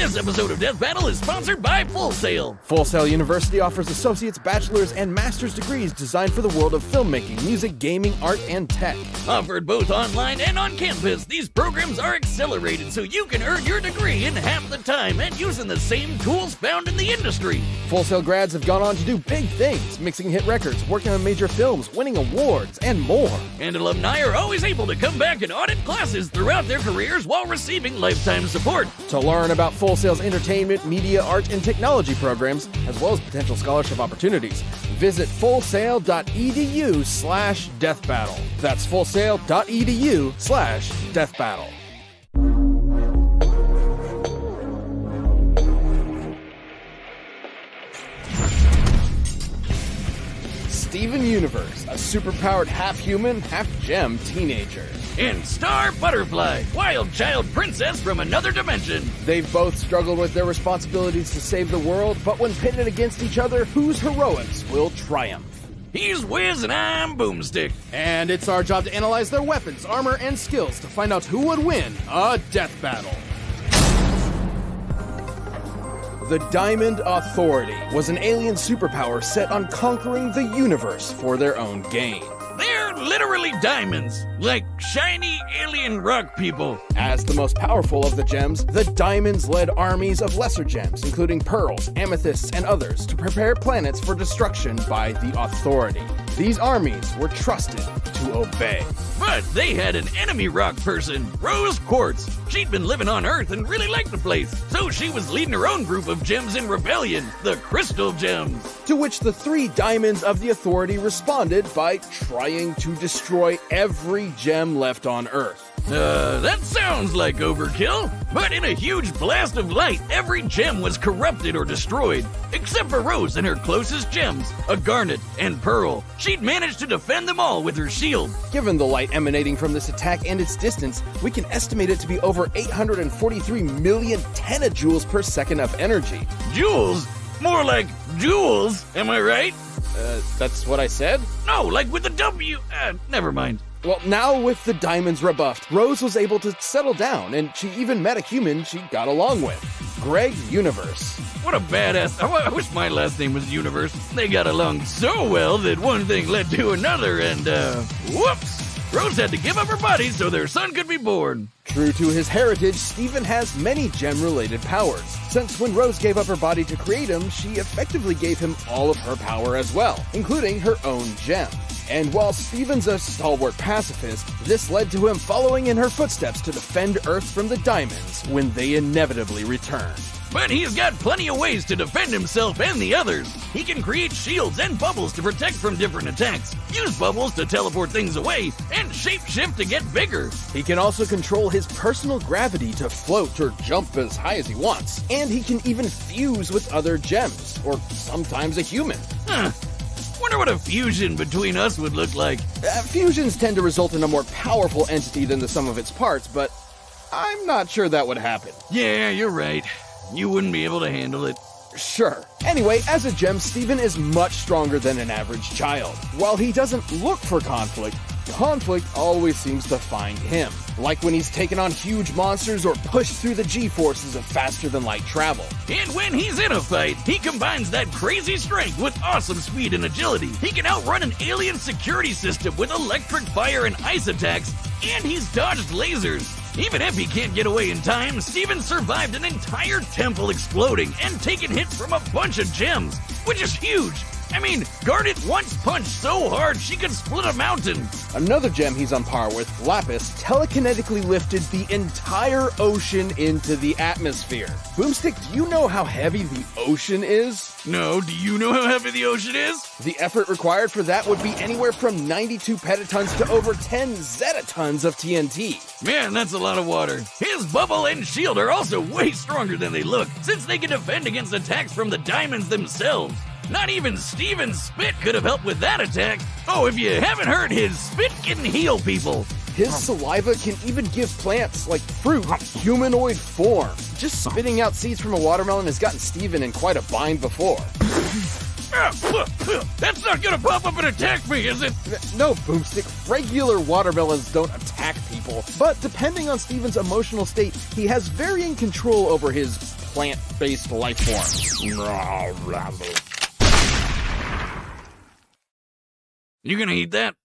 This episode of Death Battle is sponsored by Full Sail. Full Sail University offers associate's, bachelor's, and master's degrees designed for the world of filmmaking, music, gaming, art, and tech. Offered both online and on campus, these programs are accelerated so you can earn your degree in half the time and using the same tools found in the industry. Full Sail grads have gone on to do big things, mixing hit records, working on major films, winning awards, and more. And alumni are always able to come back and audit classes throughout their careers while receiving lifetime support. To learn about Full Sail's entertainment, media, art, and technology programs, as well as potential scholarship opportunities, visit fullsail.edu/deathbattle. That's fullsail.edu/deathbattle. Steven Universe, a superpowered half-human, half-gem teenager. And Star Butterfly, wild child princess from another dimension. They've both struggled with their responsibilities to save the world, but when pitted against each other, whose heroics will triumph? He's Wiz and I'm Boomstick. And it's our job to analyze their weapons, armor, and skills to find out who would win a death battle. The Diamond Authority was an alien superpower set on conquering the universe for their own gain. They're literally diamonds, like shiny alien rock people. As the most powerful of the gems, the diamonds led armies of lesser gems, including pearls, amethysts, and others, to prepare planets for destruction by the Authority. These armies were trusted to obey. But they had an enemy rock person, Rose Quartz. She'd been living on Earth and really liked the place, so she was leading her own group of gems in rebellion, the Crystal Gems. To which the three diamonds of the Authority responded by trying to destroy every gem left on Earth. That sounds like overkill, but in a huge blast of light, every gem was corrupted or destroyed, except for Rose and her closest gems, a garnet and pearl. She'd managed to defend them all with her shield. Given the light emanating from this attack and its distance, we can estimate it to be over 843 million tenajoules per second of energy. Joules? More like joules, am I right? That's what I said? No, like with the W. Never mind. Well, now with the diamonds rebuffed, Rose was able to settle down, and she even met a human she got along with, Greg Universe. What a badass. I wish my last name was Universe. They got along so well that one thing led to another, and whoops! Rose had to give up her body so their son could be born. True to his heritage, Steven has many gem-related powers. Since when Rose gave up her body to create him, she effectively gave him all of her power as well, including her own gem. And while Steven's a stalwart pacifist, this led to him following in her footsteps to defend Earth from the diamonds when they inevitably return. But he's got plenty of ways to defend himself and the others. He can create shields and bubbles to protect from different attacks, use bubbles to teleport things away, and shapeshift to get bigger. He can also control his personal gravity to float or jump as high as he wants. And he can even fuse with other gems, or sometimes a human. Wonder what a fusion between us would look like. Fusions tend to result in a more powerful entity than the sum of its parts, but I'm not sure that would happen. Yeah, you're right. You wouldn't be able to handle it. Sure. Anyway, as a gem, Steven is much stronger than an average child. While he doesn't look for conflict, conflict always seems to find him. Like when he's taken on huge monsters or pushed through the G-forces of faster-than-light travel. And when he's in a fight, he combines that crazy strength with awesome speed and agility. He can outrun an alien security system with electric fire and ice attacks, and he's dodged lasers. Even if he can't get away in time, Steven survived an entire temple exploding and taken hits from a bunch of gems, which is huge. I mean, Garnet once punched so hard she could split a mountain. Another gem he's on par with, Lapis, telekinetically lifted the entire ocean into the atmosphere. Boomstick, do you know how heavy the ocean is? No, do you know how heavy the ocean is? The effort required for that would be anywhere from 92 petatons to over 10 zetatons of TNT. Man, that's a lot of water. His bubble and shield are also way stronger than they look, since they can defend against attacks from the diamonds themselves. Not even Steven's spit could have helped with that attack. Oh, if you haven't heard, his spit can heal people. His saliva can even give plants, like fruit, humanoid form. Just spitting out seeds from a watermelon has gotten Steven in quite a bind before. That's not gonna pop up and attack me, is it? No, Boomstick. Regular watermelons don't attack people. But depending on Steven's emotional state, he has varying control over his plant-based life forms. You gonna eat that?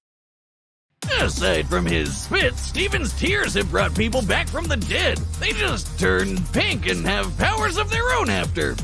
Aside from his spit, Steven's tears have brought people back from the dead. They just turn pink and have powers of their own after.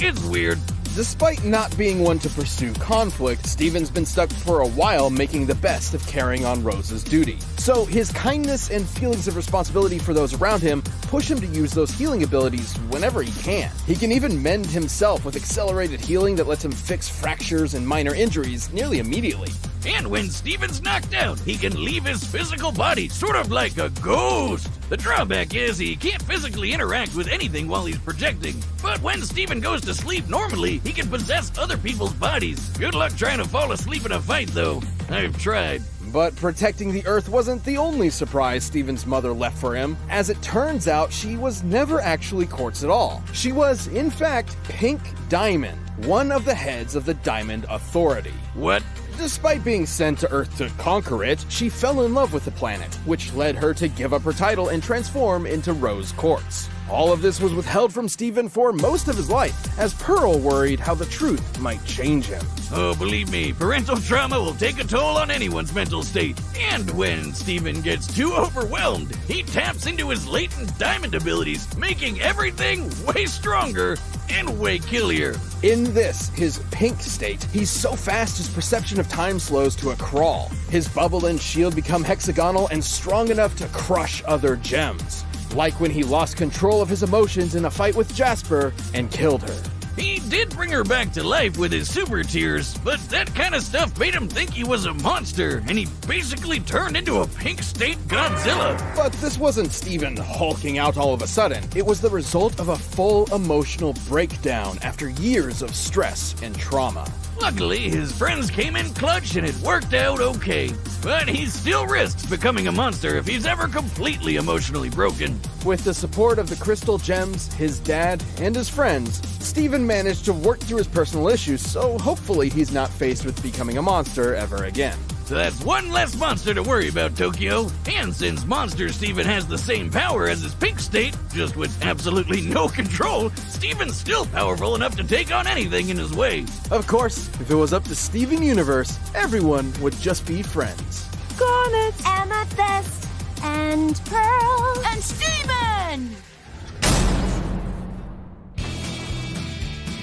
It's weird. Despite not being one to pursue conflict, Steven's been stuck for a while making the best of carrying on Rose's duty. So his kindness and feelings of responsibility for those around him push him to use those healing abilities whenever he can. He can even mend himself with accelerated healing that lets him fix fractures and minor injuries nearly immediately. And when Steven's knocked out, he can leave his physical body, sort of like a ghost. The drawback is he can't physically interact with anything while he's projecting. But when Steven goes to sleep normally, he can possess other people's bodies. Good luck trying to fall asleep in a fight, though. I've tried. But protecting the Earth wasn't the only surprise Steven's mother left for him. As it turns out, she was never actually Quartz at all. She was, in fact, Pink Diamond, one of the heads of the Diamond Authority. What? Despite being sent to Earth to conquer it, she fell in love with the planet, which led her to give up her title and transform into Rose Quartz. All of this was withheld from Steven for most of his life, as Pearl worried how the truth might change him. Oh, believe me, parental trauma will take a toll on anyone's mental state. And when Steven gets too overwhelmed, he taps into his latent diamond abilities, making everything way stronger and way killier. In this, his pink state, he's so fast his perception of time slows to a crawl. His bubble and shield become hexagonal and strong enough to crush other gems. Like when he lost control of his emotions in a fight with Jasper and killed her. He did bring her back to life with his super tears, but that kind of stuff made him think he was a monster, and he basically turned into a pink state Godzilla. But this wasn't Steven hulking out all of a sudden. It was the result of a full emotional breakdown after years of stress and trauma. Luckily, his friends came in clutch and it worked out okay. But he still risks becoming a monster if he's ever completely emotionally broken. With the support of the crystal gems, his dad, and his friends, Steven managed to work through his personal issues, so hopefully he's not faced with becoming a monster ever again. So that's one less monster to worry about, Tokyo. And since Monster Steven has the same power as his pink state, just with absolutely no control, Steven's still powerful enough to take on anything in his way. Of course, if it was up to Steven Universe, everyone would just be friends. Garnet, Amethyst, and Pearl, and Steven!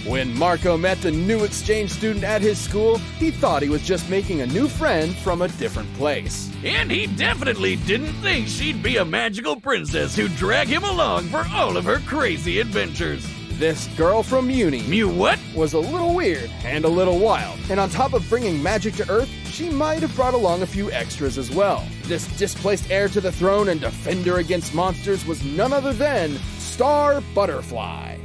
When Marco met the new exchange student at his school, he thought he was just making a new friend from a different place. And he definitely didn't think she'd be a magical princess who'd drag him along for all of her crazy adventures. This girl from Muni What? was a little weird and a little wild, and on top of bringing magic to Earth, she might have brought along a few extras as well. This displaced heir to the throne and defender against monsters was none other than Star Butterfly.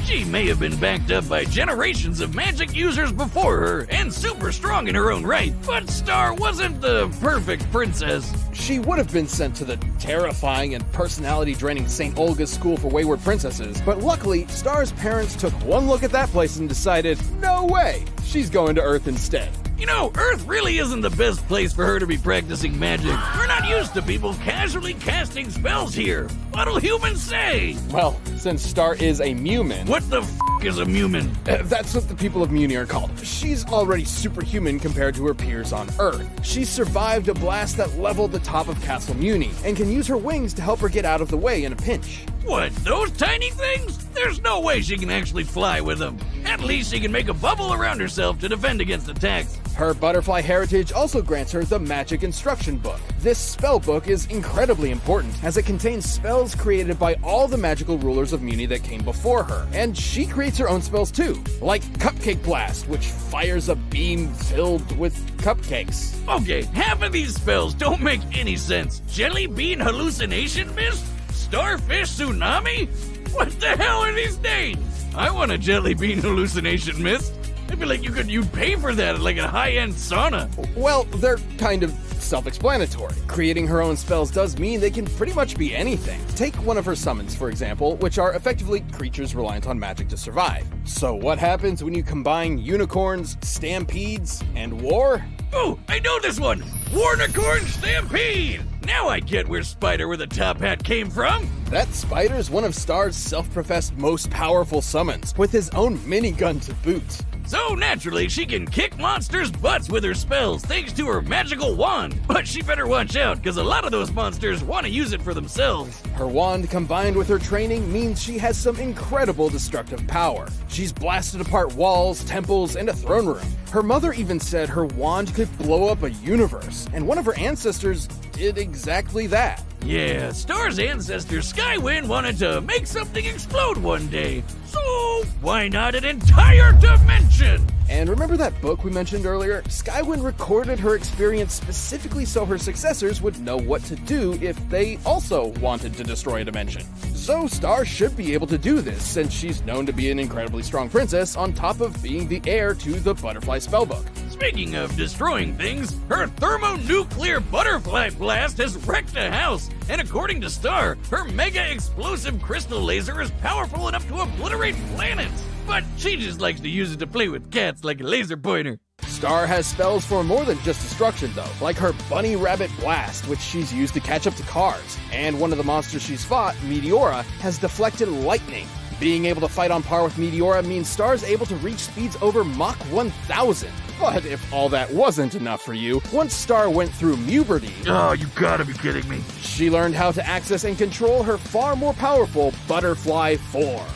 She may have been backed up by generations of magic users before her and super strong in her own right, but Star wasn't the perfect princess. She would have been sent to the terrifying and personality-draining St. Olga's School for Wayward Princesses, but luckily, Star's parents took one look at that place and decided, no way, she's going to Earth instead. You know, Earth really isn't the best place for her to be practicing magic. We're not used to people casually casting spells here. What'll humans say? Well, since Star is a Mumin... What the f*** is a Mumin? That's what the people of Muni are called. She's already superhuman compared to her peers on Earth. She survived a blast that leveled the top of Castle Muni, and can use her wings to help her get out of the way in a pinch. What, those tiny things? There's no way she can actually fly with them. At least she can make a bubble around herself to defend against attacks. Her butterfly heritage also grants her the Magic Instruction Book. This spell book is incredibly important, as it contains spells created by all the magical rulers of Muni that came before her. And she creates her own spells too, like Cupcake Blast, which fires a beam filled with cupcakes. Okay, half of these spells don't make any sense. Jelly Bean Hallucination Mist? Starfish Tsunami? What the hell are these names? I want a Jelly Bean Hallucination Mist. I feel like you'd pay for that at like a high-end sauna. Well, they're kind of self-explanatory. Creating her own spells does mean they can pretty much be anything. Take one of her summons, for example, which are effectively creatures reliant on magic to survive. So what happens when you combine unicorns, stampedes, and war? Oh, I know this one! Warnicorn Stampede! Now I get where Spider with a top hat came from! That Spider's one of Star's self-professed most powerful summons, with his own minigun to boot. So naturally, she can kick monsters' butts with her spells thanks to her magical wand. But she better watch out, because a lot of those monsters want to use it for themselves. Her wand combined with her training means she has some incredible destructive power. She's blasted apart walls, temples, and a throne room. Her mother even said her wand could blow up a universe, and one of her ancestors did exactly that. Yeah, Star's ancestor Skywind wanted to make something explode one day. So, why not an entire dimension? And remember that book we mentioned earlier? Skywind recorded her experience specifically so her successors would know what to do if they also wanted to destroy a dimension. So Star should be able to do this, since she's known to be an incredibly strong princess on top of being the heir to the Butterfly Spellbook. Speaking of destroying things, her thermonuclear butterfly blast has wrecked a house. And according to Star, her mega explosive crystal laser is powerful enough to obliterate planets. But she just likes to use it to play with cats like a laser pointer. Star has spells for more than just destruction though, like her Bunny Rabbit Blast, which she's used to catch up to cars. And one of the monsters she's fought, Meteora, has deflected lightning. Being able to fight on par with Meteora means Star's able to reach speeds over Mach 1000. But if all that wasn't enough for you, once Star went through puberty... Oh, you gotta be kidding me. She learned how to access and control her far more powerful Butterfly form.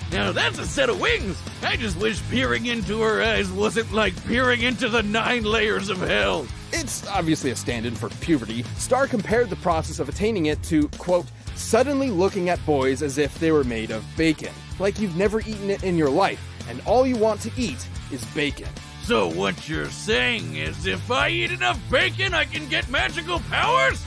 Now that's a set of wings! I just wish peering into her eyes wasn't like peering into the 9 layers of hell. It's obviously a stand-in for puberty. Star compared the process of attaining it to, quote, suddenly looking at boys as if they were made of bacon. Like you've never eaten it in your life, and all you want to eat is bacon. So what you're saying is if I eat enough bacon, I can get magical powers?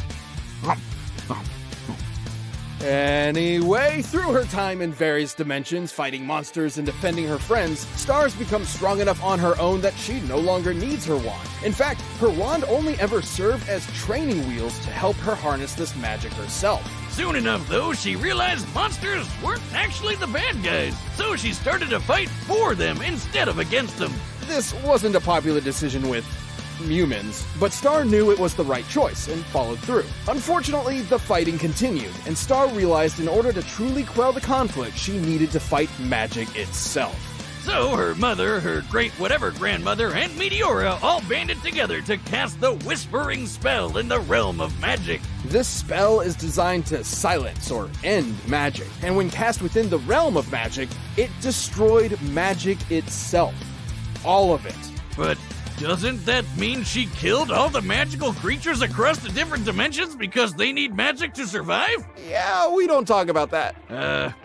Anyway, through her time in various dimensions, fighting monsters and defending her friends, Star's become strong enough on her own that she no longer needs her wand. In fact, her wand only ever served as training wheels to help her harness this magic herself. Soon enough, though, she realized monsters weren't actually the bad guys, so she started to fight for them instead of against them. This wasn't a popular decision with humans, but Star knew it was the right choice and followed through. Unfortunately, the fighting continued, and Star realized in order to truly quell the conflict, she needed to fight magic itself. So her mother, her great-whatever-grandmother, and Meteora all banded together to cast the Whispering Spell in the realm of magic. This spell is designed to silence or end magic, and when cast within the realm of magic, it destroyed magic itself. All of it. But doesn't that mean she killed all the magical creatures across the different dimensions because they need magic to survive? Yeah, we don't talk about that.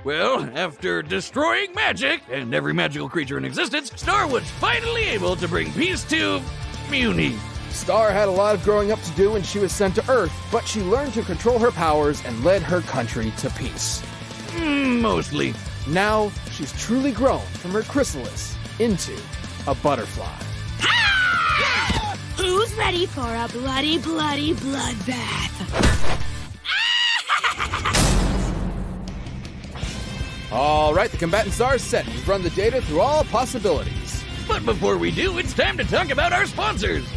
Well, after destroying magic and every magical creature in existence, Star was finally able to bring peace to Muni. Star had a lot of growing up to do when she was sent to Earth, but she learned to control her powers and led her country to peace. Mostly. Now, she's truly grown from her chrysalis into a butterfly. Who's ready for a bloody, bloody bloodbath? All right, the combatant star is set. We've run the data through all possibilities. But before we do, it's time to talk about our sponsors.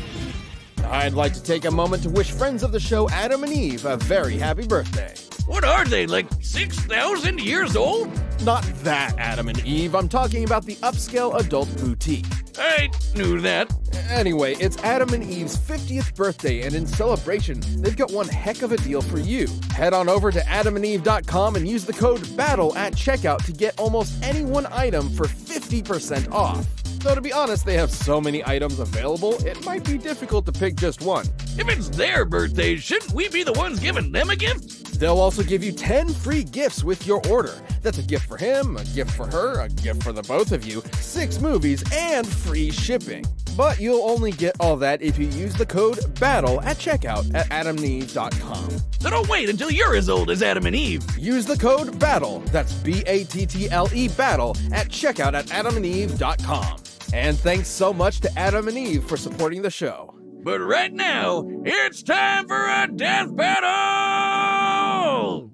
I'd like to take a moment to wish friends of the show Adam and Eve a very happy birthday. What are they, like 6,000 years old? Not that Adam and Eve, I'm talking about the upscale adult boutique. I knew that. Anyway, it's Adam and Eve's 50th birthday, and in celebration, they've got one heck of a deal for you. Head on over to adamandeve.com and use the code BATTLE at checkout to get almost any one item for 50% off. Though to be honest, they have so many items available, it might be difficult to pick just one. If it's their birthday, shouldn't we be the ones giving them a gift? They'll also give you 10 free gifts with your order. That's a gift for him, a gift for her, a gift for the both of you, 6 movies, and free shipping. But you'll only get all that if you use the code BATTLE at checkout at adamandeve.com. So don't wait until you're as old as Adam and Eve. Use the code BATTLE, that's BATTLE BATTLE, at checkout at adamandeve.com. And thanks so much to Adam and Eve for supporting the show. But right now, it's time for a death battle!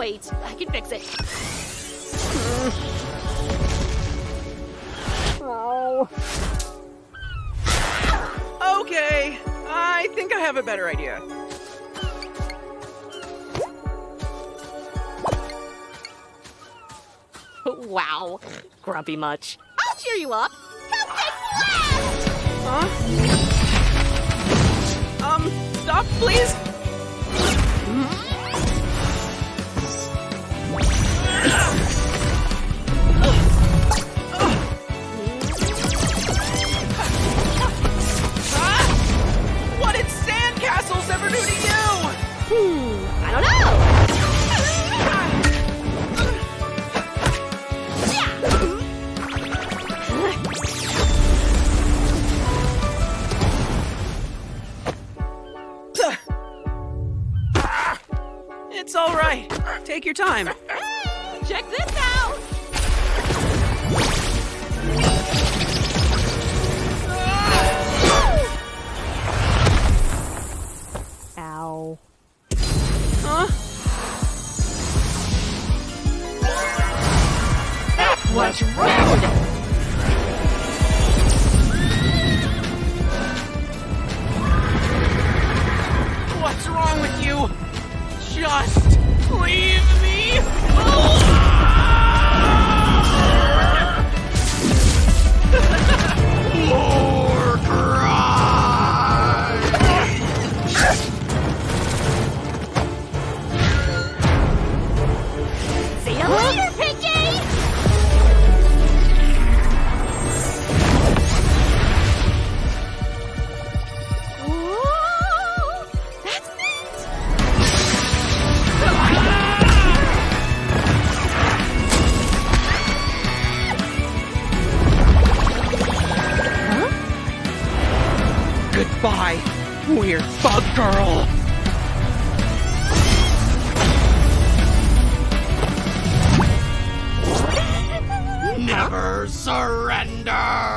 Wait, I can fix it. Oh. Okay, I think I have a better idea. Wow, grumpy much. I'll cheer you up. Cupcake blast! Huh? Stop, please? What did sandcastles ever do to you? I don't know. It's all right. Take your time. Check this out. Ow. Huh? What's wrong? What's wrong with you? Just leave me alone! More cry! See you later, Pinky! Whoa! That's neat! Goodbye, weird bug girl. Never surrender!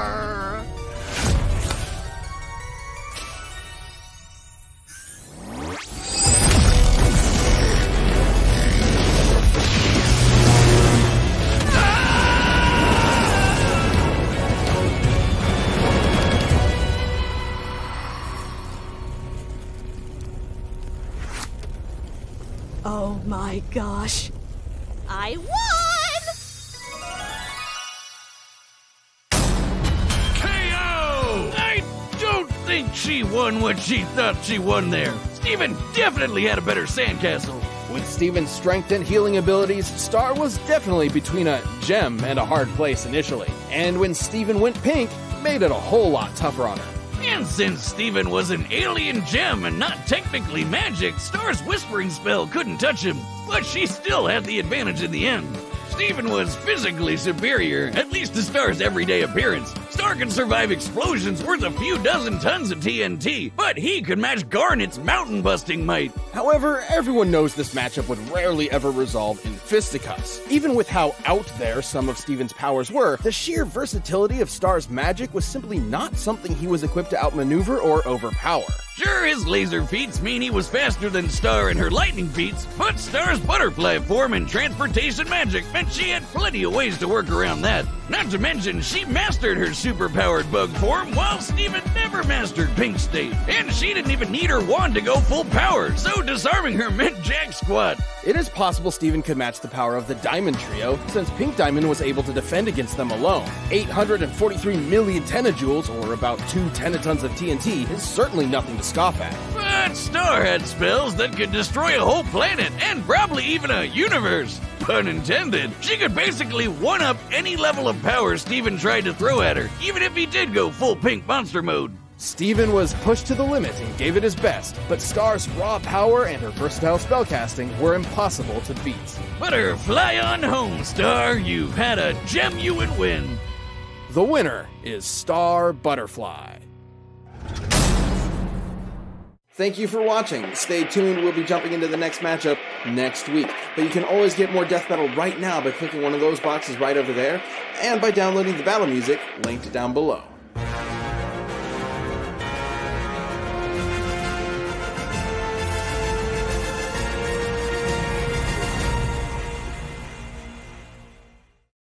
Oh my gosh. I won! KO! I don't think she won what she thought she won there. Steven definitely had a better sandcastle. With Steven's strength and healing abilities, Star was definitely between a gem and a hard place initially. And when Steven went pink, made it a whole lot tougher on her. And since Steven was an alien gem and not technically magic, Star's whispering spell couldn't touch him, but she still had the advantage in the end. Steven was physically superior, at least to Star's everyday appearance. Star could survive explosions worth a few dozen tons of TNT, but he could match Garnet's mountain-busting might. However, everyone knows this matchup would rarely ever resolve in fisticuffs. Even with how out there some of Steven's powers were, the sheer versatility of Star's magic was simply not something he was equipped to outmaneuver or overpower. Sure, his laser feats mean he was faster than Star in her lightning feats, but Star's butterfly form and transportation magic meant she had plenty of ways to work around that. Not to mention, she mastered her superpowered bug form while Steven never mastered Pink State. And she didn't even need her wand to go full power, so disarming her meant jack squat. It is possible Steven could match the power of the Diamond Trio, since Pink Diamond was able to defend against them alone. 843 million tenajoules, or about 2 tenatons of TNT, is certainly nothing to scoff at. But Star had spells that could destroy a whole planet, and probably even a universe. Pun intended. She could basically one-up any level of power Steven tried to throw at her, even if he did go full pink monster mode. Steven was pushed to the limit and gave it his best, but Star's raw power and her versatile spellcasting were impossible to beat. Better fly on home, Star. You've had a genuine win. The winner is Star Butterfly. Thank you for watching. Stay tuned, we'll be jumping into the next matchup next week. But you can always get more Death Battle right now by clicking one of those boxes right over there, and by downloading the battle music linked down below.